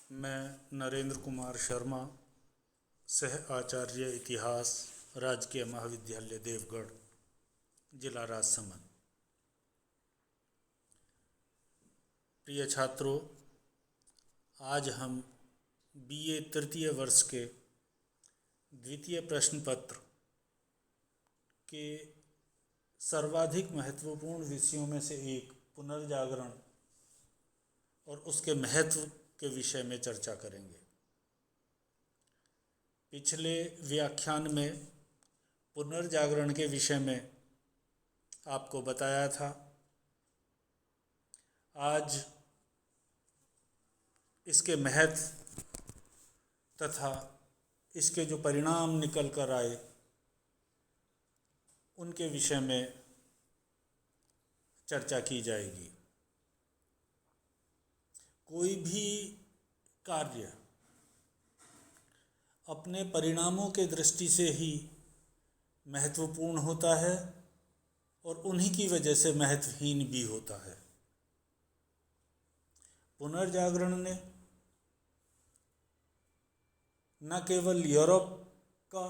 मैं नरेंद्र कुमार शर्मा, सह आचार्य इतिहास, राजकीय महाविद्यालय देवगढ़, जिला राजसमंद। प्रिय छात्रों, आज हम बीए तृतीय वर्ष के द्वितीय प्रश्न पत्र के सर्वाधिक महत्वपूर्ण विषयों में से एक पुनर्जागरण और उसके महत्व के विषय में चर्चा करेंगे। पिछले व्याख्यान में पुनर्जागरण के विषय में आपको बताया था। आज इसके महत्व तथा इसके जो परिणाम निकल कर आए उनके विषय में चर्चा की जाएगी। कोई भी कार्य अपने परिणामों के दृष्टि से ही महत्वपूर्ण होता है और उन्हीं की वजह से महत्वहीन भी होता है। पुनर्जागरण ने न केवल यूरोप का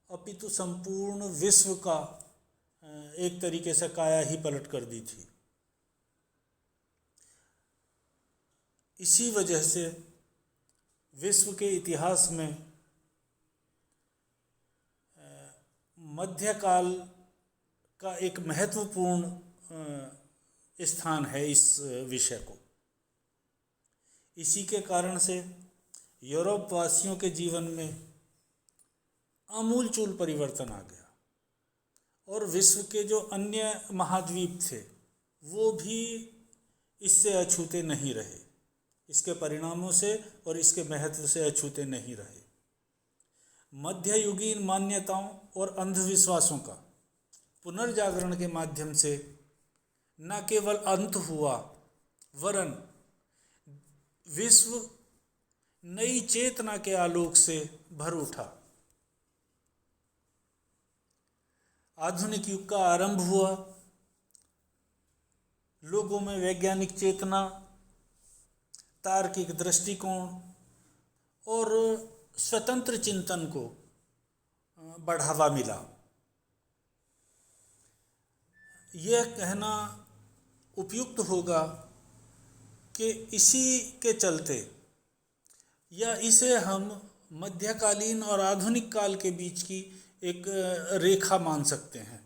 अपितु संपूर्ण विश्व का एक तरीके से काया ही पलट कर दी थी। इसी वजह से विश्व के इतिहास में मध्यकाल का एक महत्वपूर्ण स्थान है इस विषय को। इसी के कारण से यूरोप वासियों के जीवन में आमूलचूल परिवर्तन आ गया और विश्व के जो अन्य महाद्वीप थे वो भी इससे अछूते नहीं रहे, इसके परिणामों से और इसके महत्व से अछूते नहीं रहे। मध्ययुगीन मान्यताओं और अंधविश्वासों का पुनर्जागरण के माध्यम से न केवल अंत हुआ वरन विश्व नई चेतना के आलोक से भर उठा। आधुनिक युग का आरंभ हुआ। लोगों में वैज्ञानिक चेतना, तार्किक दृष्टिकोण और स्वतंत्र चिंतन को बढ़ावा मिला। यह कहना उपयुक्त होगा कि इसी के चलते या इसे हम मध्यकालीन और आधुनिक काल के बीच की एक रेखा मान सकते हैं।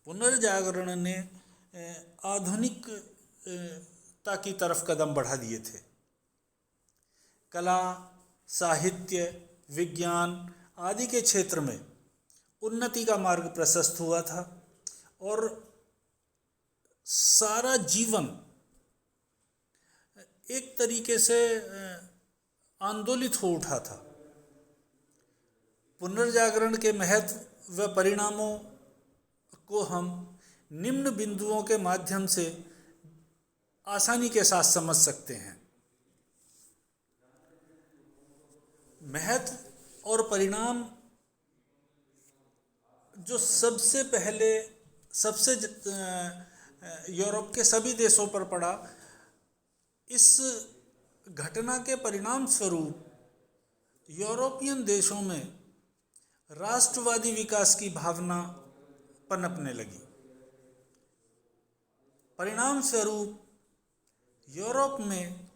पुनर्जागरण ने आधुनिकता की तरफ कदम बढ़ा दिए थे। कला, साहित्य, विज्ञान आदि के क्षेत्र में उन्नति का मार्ग प्रशस्त हुआ था और सारा जीवन एक तरीके से आंदोलित हो उठा था। पुनर्जागरण के महत्व व परिणामों को हम निम्न बिंदुओं के माध्यम से आसानी के साथ समझ सकते हैं। महत्व और परिणाम जो सबसे पहले यूरोप के सभी देशों पर पड़ा, इस घटना के परिणाम स्वरूप यूरोपियन देशों में राष्ट्रवादी विकास की भावना पनपने लगी। परिणाम स्वरूप यूरोप में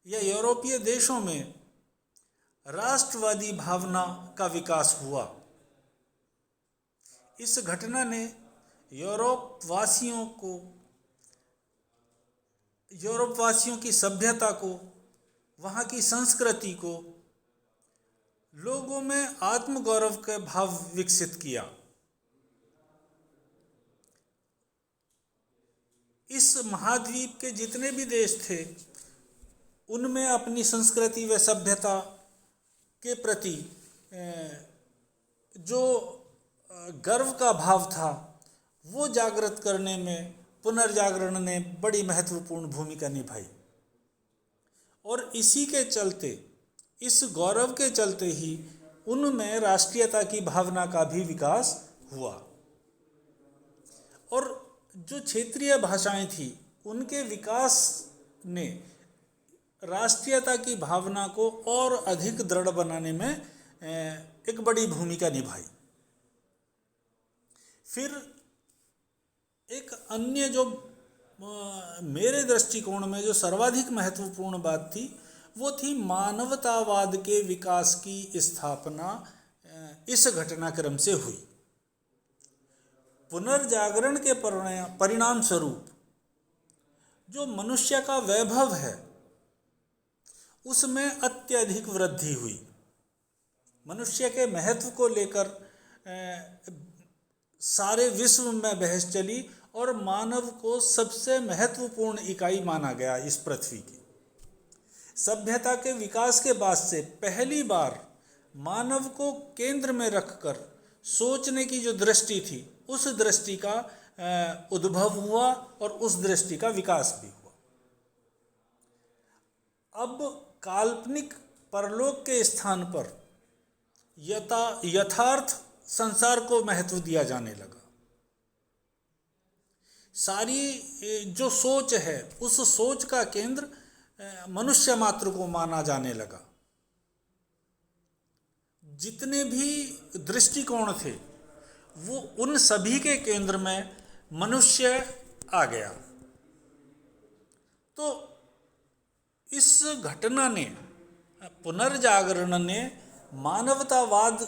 या यूरोपीय देशों में राष्ट्रवादी भावना का विकास हुआ। इस घटना ने यूरोप वासियों की सभ्यता को, वहाँ की संस्कृति को, लोगों में आत्मगौरव का भाव विकसित किया। इस महाद्वीप के जितने भी देश थे उनमें अपनी संस्कृति व सभ्यता के प्रति जो गर्व का भाव था वो जागृत करने में पुनर्जागरण ने बड़ी महत्वपूर्ण भूमिका निभाई। और इसी के चलते, इस गौरव के चलते ही उनमें राष्ट्रीयता की भावना का भी विकास हुआ। और जो क्षेत्रीय भाषाएं थी उनके विकास ने राष्ट्रीयता की भावना को और अधिक दृढ़ बनाने में एक बड़ी भूमिका निभाई। फिर एक अन्य जो मेरे दृष्टिकोण में जो सर्वाधिक महत्वपूर्ण बात थी वो थी मानवतावाद के विकास की स्थापना इस घटनाक्रम से हुई। पुनर्जागरण के परिणाम स्वरूप जो मनुष्य का वैभव है उसमें अत्यधिक वृद्धि हुई। मनुष्य के महत्व को लेकर सारे विश्व में बहस चली और मानव को सबसे महत्वपूर्ण इकाई माना गया इस पृथ्वी की। सभ्यता के विकास के बाद से पहली बार मानव को केंद्र में रखकर सोचने की जो दृष्टि थी उस दृष्टि का उद्भव हुआ और उस दृष्टि का विकास भी हुआ। अब काल्पनिक परलोक के स्थान पर यथार्थ संसार को महत्व दिया जाने लगा। सारी जो सोच है उस सोच का केंद्र मनुष्य मात्र को माना जाने लगा। जितने भी दृष्टिकोण थे वो उन सभी के केंद्र में मनुष्य आ गया। तो इस घटना ने, पुनर्जागरण ने मानवतावाद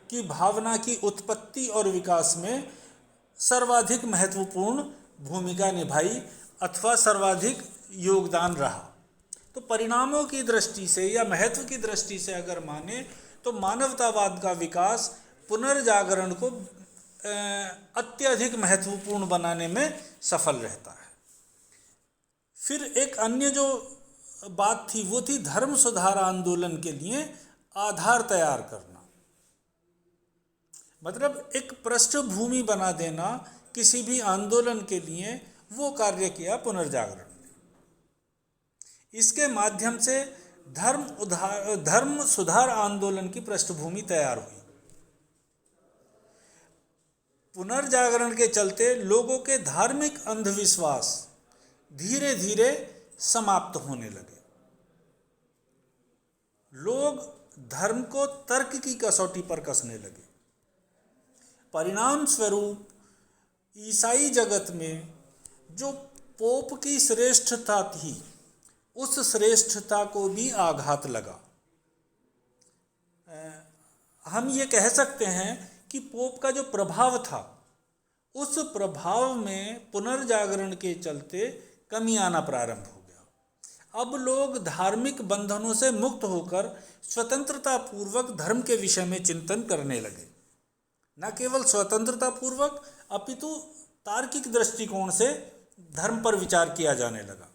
की भावना की उत्पत्ति और विकास में सर्वाधिक महत्वपूर्ण भूमिका निभाई अथवा सर्वाधिक योगदान रहा। तो परिणामों की दृष्टि से या महत्व की दृष्टि से अगर माने तो मानवतावाद का विकास पुनर्जागरण को अत्यधिक महत्वपूर्ण बनाने में सफल रहता है। फिर एक अन्य जो बात थी वो थी धर्म सुधार आंदोलन के लिए आधार तैयार करना। मतलब एक पृष्ठभूमि बना देना किसी भी आंदोलन के लिए, वो कार्य किया पुनर्जागरण ने। इसके माध्यम से धर्म सुधार आंदोलन की पृष्ठभूमि तैयार हुई। पुनर्जागरण के चलते लोगों के धार्मिक अंधविश्वास धीरे धीरे समाप्त होने लगे। लोग धर्म को तर्क की कसौटी पर कसने लगे। परिणाम स्वरूप ईसाई जगत में जो पोप की श्रेष्ठता थी उस श्रेष्ठता को भी आघात लगा। हम ये कह सकते हैं कि पोप का जो प्रभाव था उस प्रभाव में पुनर्जागरण के चलते कमी आना प्रारंभ हो गया। अब लोग धार्मिक बंधनों से मुक्त होकर स्वतंत्रता पूर्वक धर्म के विषय में चिंतन करने लगे। न केवल स्वतंत्रता पूर्वक अपितु तार्किक दृष्टिकोण से धर्म पर विचार किया जाने लगा।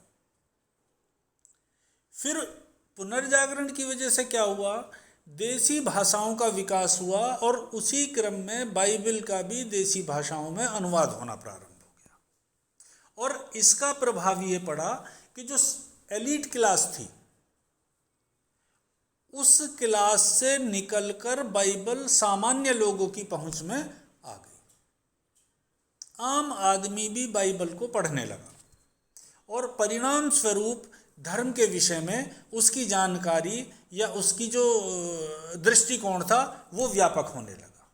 फिर पुनर्जागरण की वजह से क्या हुआ, देसी भाषाओं का विकास हुआ और उसी क्रम में बाइबल का भी देसी भाषाओं में अनुवाद होना प्रारंभ हो गया। और इसका प्रभाव ये पड़ा कि जो एलीट क्लास थी उस क्लास से निकलकर बाइबल सामान्य लोगों की पहुंच में आ गई। आम आदमी भी बाइबल को पढ़ने लगा और परिणाम स्वरूप धर्म के विषय में उसकी जानकारी या उसकी जो दृष्टिकोण था वो व्यापक होने लगा।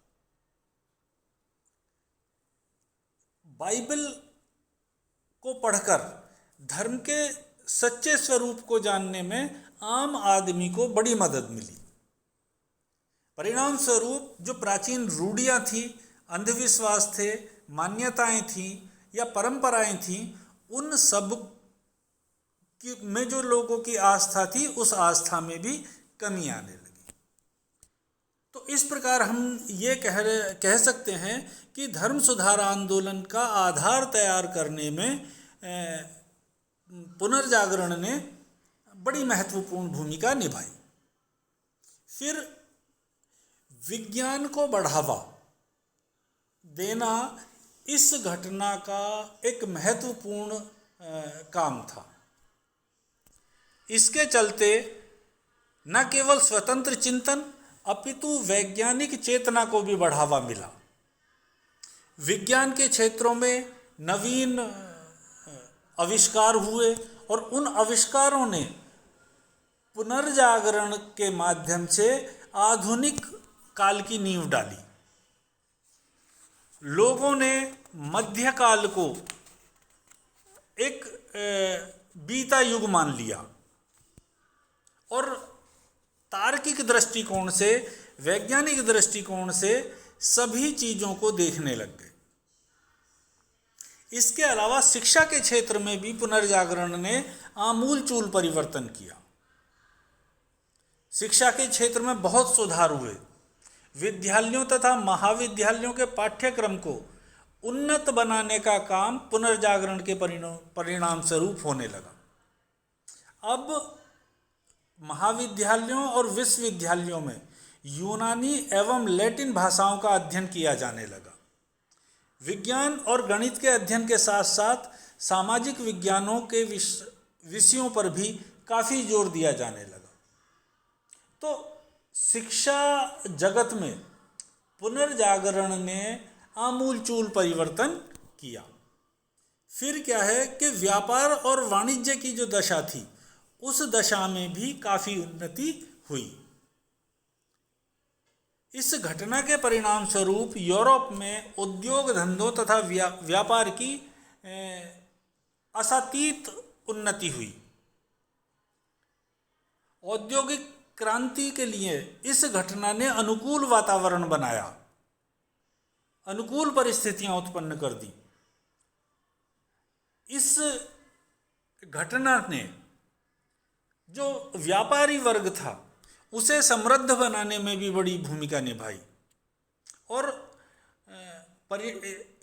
बाइबल को पढ़कर धर्म के सच्चे स्वरूप को जानने में आम आदमी को बड़ी मदद मिली। परिणाम स्वरूप जो प्राचीन रूढ़ियाँ थी, अंधविश्वास थे, मान्यताएं थीं या परंपराएं थीं, उन सब में जो लोगों की आस्था थी उस आस्था में भी कमी आने लगी। तो इस प्रकार हम ये कह सकते हैं कि धर्म सुधार आंदोलन का आधार तैयार करने में पुनर्जागरण ने बड़ी महत्वपूर्ण भूमिका निभाई। फिर विज्ञान को बढ़ावा देना इस घटना का एक महत्वपूर्ण काम था। इसके चलते न केवल स्वतंत्र चिंतन अपितु वैज्ञानिक चेतना को भी बढ़ावा मिला। विज्ञान के क्षेत्रों में नवीन आविष्कार हुए और उन आविष्कारों ने पुनर्जागरण के माध्यम से आधुनिक काल की नींव डाली। लोगों ने मध्यकाल को एक बीता युग मान लिया और तार्किक दृष्टिकोण से, वैज्ञानिक दृष्टिकोण से सभी चीज़ों को देखने लग गए। इसके अलावा शिक्षा के क्षेत्र में भी पुनर्जागरण ने आमूलचूल परिवर्तन किया। शिक्षा के क्षेत्र में बहुत सुधार हुए। विद्यालयों तथा महाविद्यालयों के पाठ्यक्रम को उन्नत बनाने का काम पुनर्जागरण के परिणाम स्वरूप होने लगा। अब महाविद्यालयों और विश्वविद्यालयों में यूनानी एवं लैटिन भाषाओं का अध्ययन किया जाने लगा। विज्ञान और गणित के अध्ययन के साथ साथ सामाजिक विज्ञानों के विषयों पर भी काफ़ी जोर दिया जाने लगा। तो शिक्षा जगत में पुनर्जागरण ने आमूलचूल परिवर्तन किया। फिर क्या है कि व्यापार और वाणिज्य की जो दशा थी, उस दशा में भी काफ़ी उन्नति हुई। इस घटना के परिणाम स्वरूप यूरोप में उद्योग धंधों तथा व्यापार की असातीत उन्नति हुई। औद्योगिक क्रांति के लिए इस घटना ने अनुकूल वातावरण बनाया, अनुकूल परिस्थितियां उत्पन्न कर दी। इस घटना ने जो व्यापारी वर्ग था उसे समृद्ध बनाने में भी बड़ी भूमिका निभाई और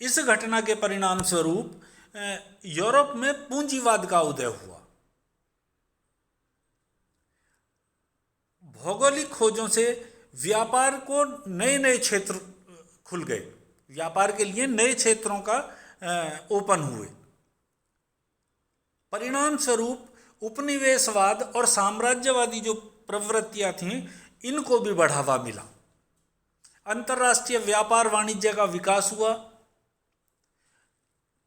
इस घटना के परिणाम स्वरूप यूरोप में पूंजीवाद का उदय हुआ। भौगोलिक खोजों से व्यापार को नए नए क्षेत्र खुल गए, व्यापार के लिए नए क्षेत्रों का ओपन हुए। परिणाम स्वरूप उपनिवेशवाद और साम्राज्यवादी जो प्रवृत्तियां थीं, इनको भी बढ़ावा मिला। अंतर्राष्ट्रीय व्यापार वाणिज्य का विकास हुआ।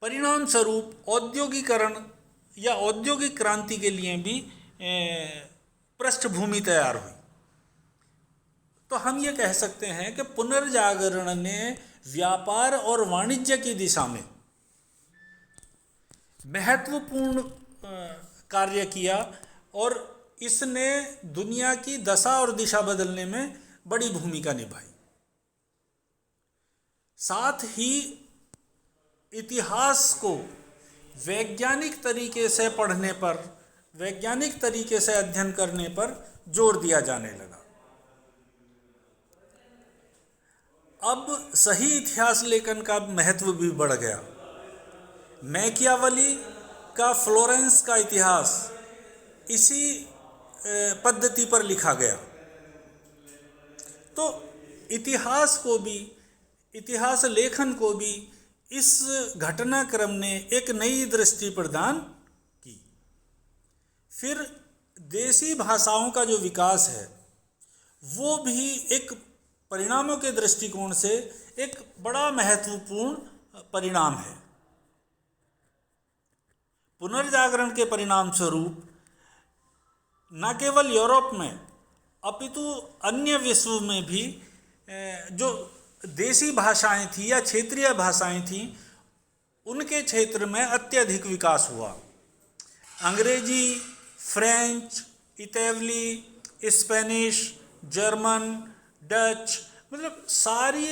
परिणाम स्वरूप औद्योगिकरण या औद्योगिक क्रांति के लिए भी पृष्ठभूमि तैयार हुई। तो हम ये कह सकते हैं कि पुनर्जागरण ने व्यापार और वाणिज्य की दिशा में महत्वपूर्ण कार्य किया और इसने दुनिया की दशा और दिशा बदलने में बड़ी भूमिका निभाई। साथ ही इतिहास को वैज्ञानिक तरीके से पढ़ने पर, वैज्ञानिक तरीके से अध्ययन करने पर जोर दिया जाने लगा। अब सही इतिहास लेखन का महत्व भी बढ़ गया। मैकियावली का फ्लोरेंस का इतिहास इसी पद्धति पर लिखा गया। तो इतिहास को भी, इतिहास लेखन को भी इस घटनाक्रम ने एक नई दृष्टि प्रदान की। फिर देसी भाषाओं का जो विकास है वो भी एक परिणामों के दृष्टिकोण से एक बड़ा महत्वपूर्ण परिणाम है। पुनर्जागरण के परिणाम स्वरूप न केवल यूरोप में अपितु अन्य विश्व में भी जो देसी भाषाएं थी या क्षेत्रीय भाषाएं थी, उनके क्षेत्र में अत्यधिक विकास हुआ। अंग्रेजी, फ्रेंच, इतालवी, स्पेनिश, जर्मन, डच, मतलब सारी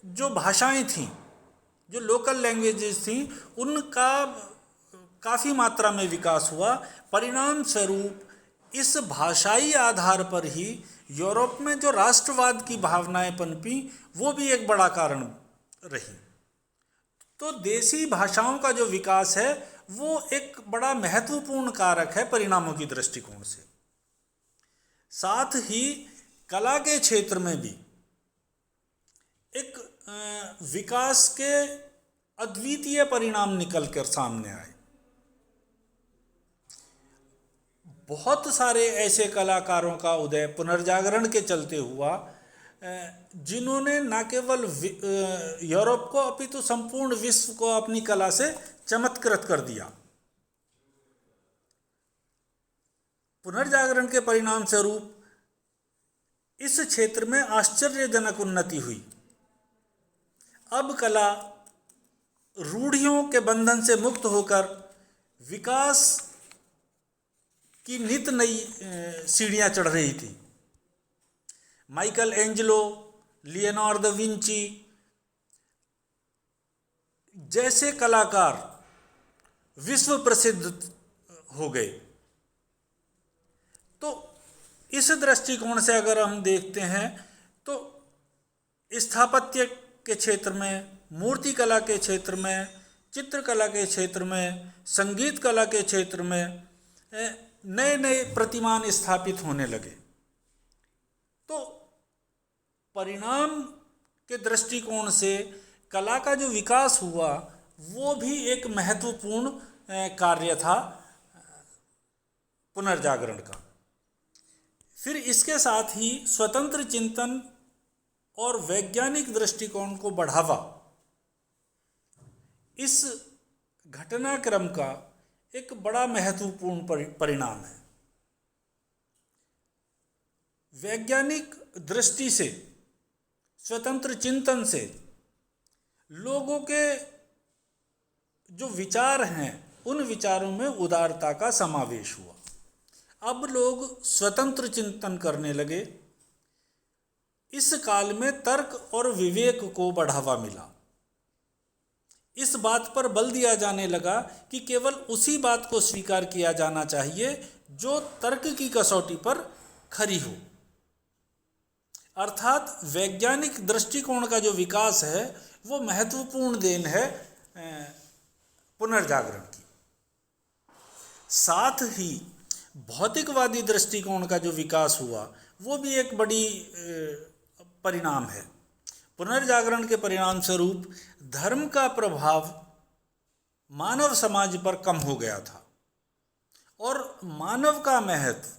जो भाषाएं थीं, जो लोकल लैंग्वेजेस थीं, उनका काफ़ी मात्रा में विकास हुआ। परिणाम स्वरूप इस भाषाई आधार पर ही यूरोप में जो राष्ट्रवाद की भावनाएं पनपी, वो भी एक बड़ा कारण रही। तो देसी भाषाओं का जो विकास है वो एक बड़ा महत्वपूर्ण कारक है परिणामों की दृष्टिकोण से। साथ ही कला के क्षेत्र में भी एक विकास के अद्वितीय परिणाम निकल कर सामने आए। बहुत सारे ऐसे कलाकारों का उदय पुनर्जागरण के चलते हुआ जिन्होंने न केवल यूरोप को अपितु संपूर्ण विश्व को अपनी कला से चमत्कृत कर दिया। पुनर्जागरण के परिणाम स्वरूप इस क्षेत्र में आश्चर्यजनक उन्नति हुई। अब कला रूढ़ियों के बंधन से मुक्त होकर विकास की नित नई सीढ़ियां चढ़ रही थी। Michael Angelo, Leonardo da Vinci जैसे कलाकार विश्व प्रसिद्ध हो गए। तो इस दृष्टिकोण से अगर हम देखते हैं तो स्थापत्य के क्षेत्र में, मूर्ति कला के क्षेत्र में, चित्रकला के क्षेत्र में, संगीत कला के क्षेत्र में नए नए प्रतिमान स्थापित होने लगे। तो परिणाम के दृष्टिकोण से कला का जो विकास हुआ वो भी एक महत्वपूर्ण कार्य था पुनर्जागरण का। फिर इसके साथ ही स्वतंत्र चिंतन और वैज्ञानिक दृष्टिकोण को बढ़ावा इस घटनाक्रम का एक बड़ा महत्वपूर्ण परिणाम है। वैज्ञानिक दृष्टि से, स्वतंत्र चिंतन से लोगों के जो विचार हैं उन विचारों में उदारता का समावेश हुआ। अब लोग स्वतंत्र चिंतन करने लगे। इस काल में तर्क और विवेक को बढ़ावा मिला। इस बात पर बल दिया जाने लगा कि केवल उसी बात को स्वीकार किया जाना चाहिए जो तर्क की कसौटी पर खरी हो। अर्थात वैज्ञानिक दृष्टिकोण का जो विकास है वो महत्वपूर्ण देन है पुनर्जागरण की। साथ ही भौतिकवादी दृष्टिकोण का जो विकास हुआ वो भी एक बड़ी परिणाम है। पुनर्जागरण के परिणाम स्वरूप धर्म का प्रभाव मानव समाज पर कम हो गया था और मानव का महत्व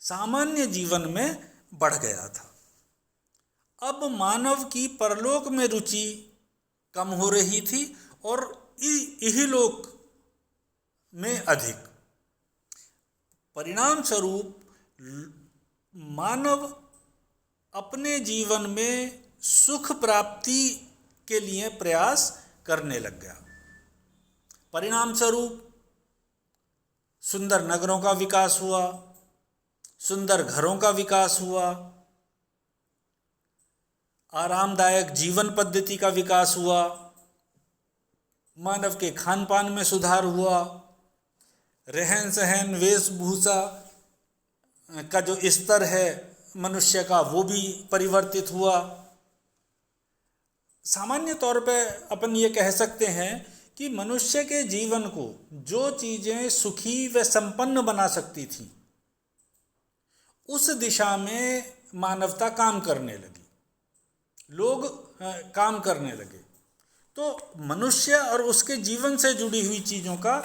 सामान्य जीवन में बढ़ गया था। अब मानव की परलोक में रुचि कम हो रही थी और इहलोक में अधिक। परिणाम स्वरूप मानव अपने जीवन में सुख प्राप्ति के लिए प्रयास करने लग गया। परिणाम स्वरूप सुंदर नगरों का विकास हुआ, सुंदर घरों का विकास हुआ, आरामदायक जीवन पद्धति का विकास हुआ, मानव के खान पान में सुधार हुआ, रहन सहन वेशभूषा का जो स्तर है मनुष्य का वो भी परिवर्तित हुआ। सामान्य तौर पे अपन ये कह सकते हैं कि मनुष्य के जीवन को जो चीज़ें सुखी व संपन्न बना सकती थी उस दिशा में मानवता काम करने लगी, लोग काम करने लगे। तो मनुष्य और उसके जीवन से जुड़ी हुई चीज़ों का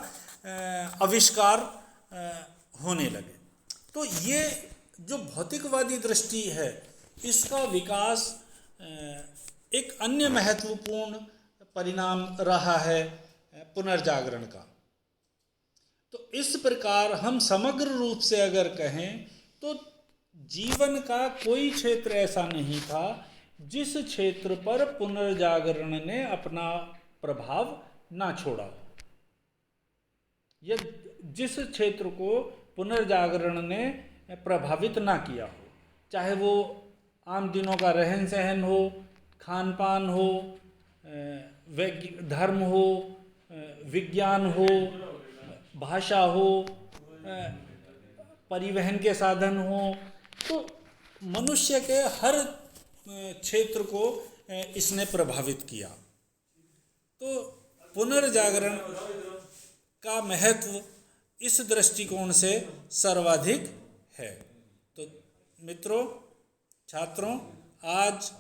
आविष्कार होने लगे। तो ये जो भौतिकवादी दृष्टि है इसका विकास एक अन्य महत्वपूर्ण परिणाम रहा है पुनर्जागरण का। तो इस प्रकार हम समग्र रूप से अगर कहें तो जीवन का कोई क्षेत्र ऐसा नहीं था जिस क्षेत्र पर पुनर्जागरण ने अपना प्रभाव ना छोड़ा, या जिस क्षेत्र को पुनर्जागरण ने प्रभावित ना किया हो, चाहे वो आम दिनों का रहन सहन हो, खान पान हो, धर्म हो, विज्ञान हो, भाषा हो, परिवहन के साधन हो। तो मनुष्य के हर क्षेत्र को इसने प्रभावित किया। तो पुनर्जागरण का महत्व इस दृष्टिकोण से सर्वाधिक है। तो मित्रों, छात्रों, आज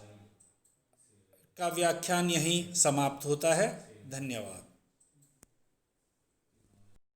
का व्याख्यान यहीं समाप्त होता है। धन्यवाद।